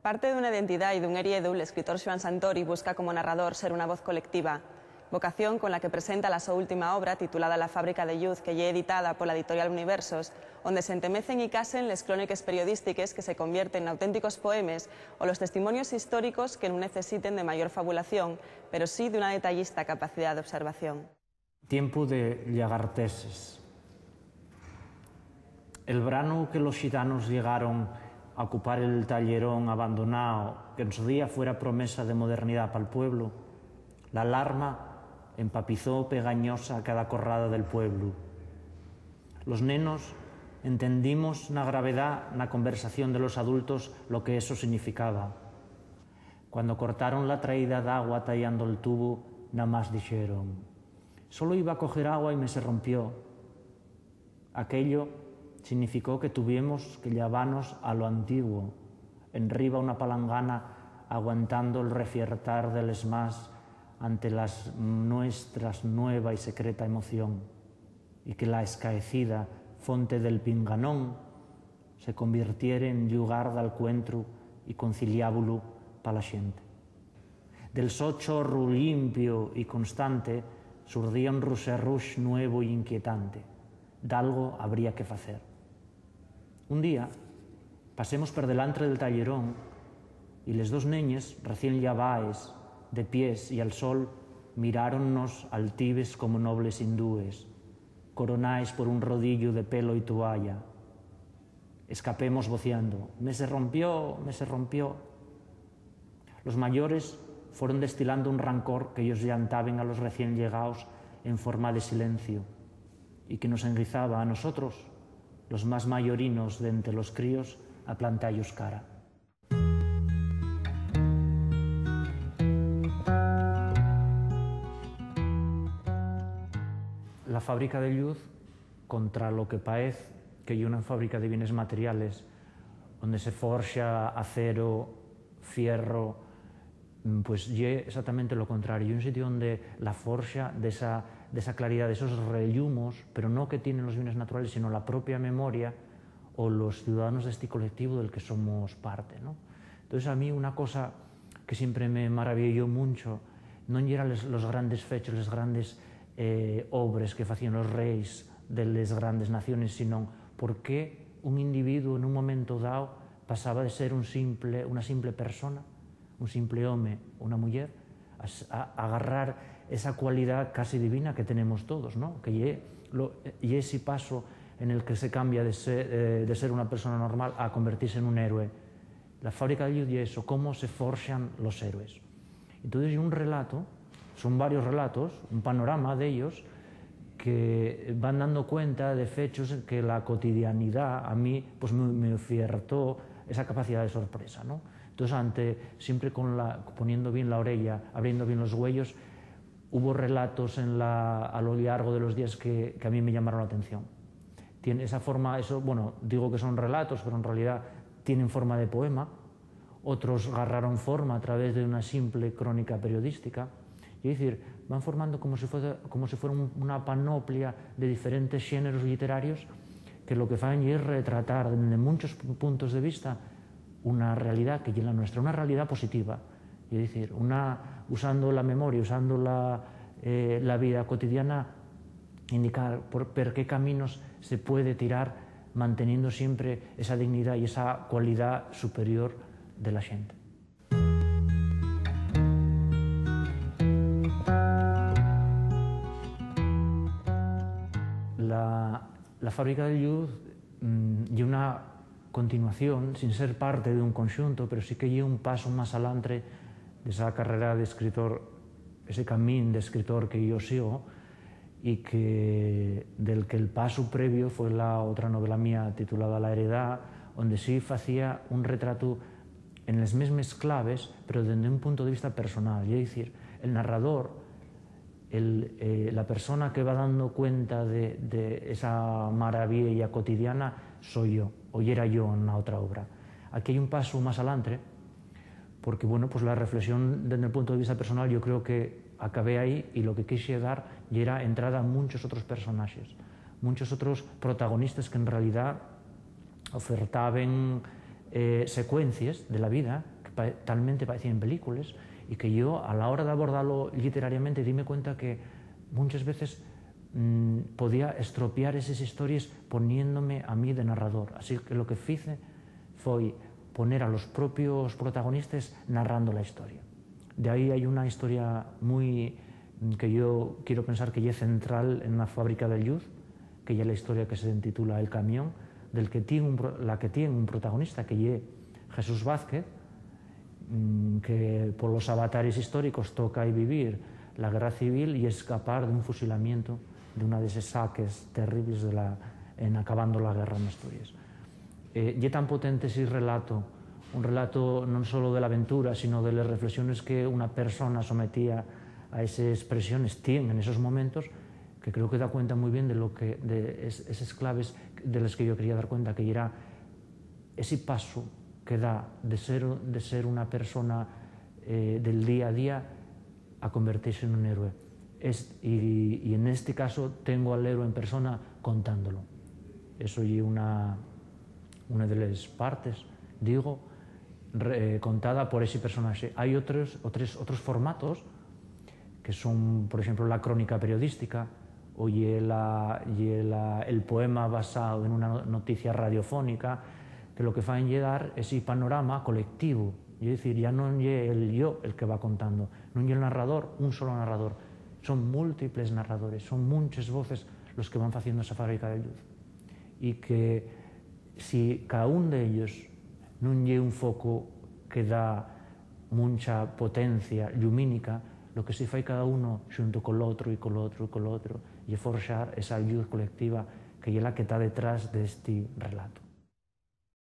Parte de una identidad y de un heriedo, el escritor Xoán Santori busca como narrador ser una voz colectiva, vocación con la que presenta la súa última obra titulada La fábrica de lluz, que lle editada pola editorial Universos, onde se entemecen y casen les cróniques periodístiques que se convierten en auténticos poemes o los testimonios históricos que non necesiten de mayor fabulación, pero sí de una detallista capacidad de observación. Tiempo de llagarteses. El verano que los gitanos llegaron a ocupar el tallerón abandonado, que en su día fuera promesa de modernidad para el pueblo, la alarma empapizó pegañosa cada corrada del pueblo. Los nenos entendimos na gravedad, na conversación de los adultos, lo que eso significaba. Cuando cortaron la traída de agua tallando el tubo, nada más dijeron: solo iba a coger agua y me se rompió. Aquello significó que tuvimos que llevarnos a lo antiguo, enriba una palangana aguantando el refiertar del esmás ante las nuestras nueva y secreta emoción, y que la escaecida fonte del pinganón se convirtiera en lugar del encuentro y conciliábulo para la xente. Del so chorro limpio y constante surdía un ruserrush nuevo y inquietante. D'algo habría que facer. Un día pasemos per delante del tallerón y les dos neñes, recién llavaes, de pies y al sol, miráronnos altives como nobles hindúes, coronáis por un rodillo de pelo y toalla. Escapemos vociando: me se rompió, me se rompió. Los mayores fueron destilando un rancor que ellos llantaban a los recién llegados en forma de silencio y que nos enguizaba a nosotros, los más mayorinos de entre los críos, a plantallos cara. La fábrica de lluz, contra lo que parece que hay una fábrica de bienes materiales donde se forja acero, fierro, pues ye exactamente lo contrario, un sitio donde la forja de esa claridad, de esos rellumos, pero no que tienen los bienes naturales, sino la propia memoria o los ciudadanos de este colectivo del que somos parte, ¿no? Entonces, a mí una cosa que siempre me maravilló mucho no eran los grandes fechos, las grandes obras que facían los reis de las grandes naciones, sino por qué un individuo en un momento dado pasaba de ser una simple persona, un simple home, una mujer, a agarrar esa cualidad casi divina que tenemos todos, ¿no? Que y ese paso en el que se cambia de ser una persona normal a convertirse en un héroe. La fábrica de lluz y eso, cómo se forjan los héroes. Entonces hay un relato, son varios relatos, un panorama de ellos que van dando cuenta de fechos en que la cotidianidad a mí pues me ofertó esa capacidad de sorpresa, ¿no? Entonces, siempre poniendo bien la orella, abriendo bien los huellos, hubo relatos a lo largo de los días que a mí me llamaron la atención. Tiene esa forma, bueno, digo que son relatos, pero en realidad tienen forma de poema. Otros agarraron forma a través de una simple crónica periodística. Es decir, van formando como si fuera una panoplia de diferentes géneros literarios que lo que hacen es retratar desde muchos puntos de vista una realidad que es la nuestra, una realidad positiva. Es decir, usando la memoria, usando la vida cotidiana, indicar por qué caminos se puede tirar manteniendo siempre esa dignidad y esa cualidad superior de la gente. La fábrica de lluz y una continuación, sin ser parte de un conjunto, pero sí que lleva un paso más adelante de esa carrera de escritor, ese camino de escritor que yo sigo y del que el paso previo fue la otra novela mía titulada La heredad, donde sí hacía un retrato en las mismas claves, pero desde un punto de vista personal. Es decir, el narrador, la persona que va dando cuenta de esa maravilla cotidiana soy yo, o era yo en la otra obra. Aquí hay un paso más adelante, porque bueno, pues la reflexión desde el punto de vista personal yo creo que acabé ahí y lo que quise dar ya era entrada a muchos otros personajes, muchos otros protagonistas que en realidad ofertaban secuencias de la vida que talmente parecían películas y que yo, a la hora de abordarlo literariamente, dime cuenta que muchas veces podía estropear esas historias poniéndome a mí de narrador. Así que lo que hice fue poner a los propios protagonistas narrando la historia. De ahí hay una historia muy que yo quiero pensar que es central en la fábrica del Youth, que es la historia que se intitula El camión, del que tiene un protagonista que es Jesús Vázquez, que por los avatares históricos toca vivir la guerra civil y escapar de un fusilamiento de una de esos saques terribles en acabando la guerra en Asturias. Y tan potente ese relato, un relato no solo de la aventura, sino de las reflexiones que una persona sometía a esas presiones tiene en esos momentos, que creo que da cuenta muy bien de esas claves de las que yo quería dar cuenta, que era ese paso que da de ser una persona del día a día a convertirse en un héroe. Y en este caso tengo al héroe en persona contándolo. Eso es una de las partes, digo, contada por ese personaje. Hay otros formatos que son, por ejemplo, la crónica periodística o el poema basado en una noticia radiofónica, que lo que fan es dar ese panorama colectivo. Es decir, ya no es el yo el que va contando, no es el narrador, un solo narrador. Son múltiples narradores, son muchas voces los que van haciendo esa fábrica de luz. Y que si cada uno de ellos no es un foco que da mucha potencia lumínica, lo que se fai cada uno xunto con l'otro e con l'otro e con l'otro e forxar esa luz colectiva que é la que está detrás deste relato.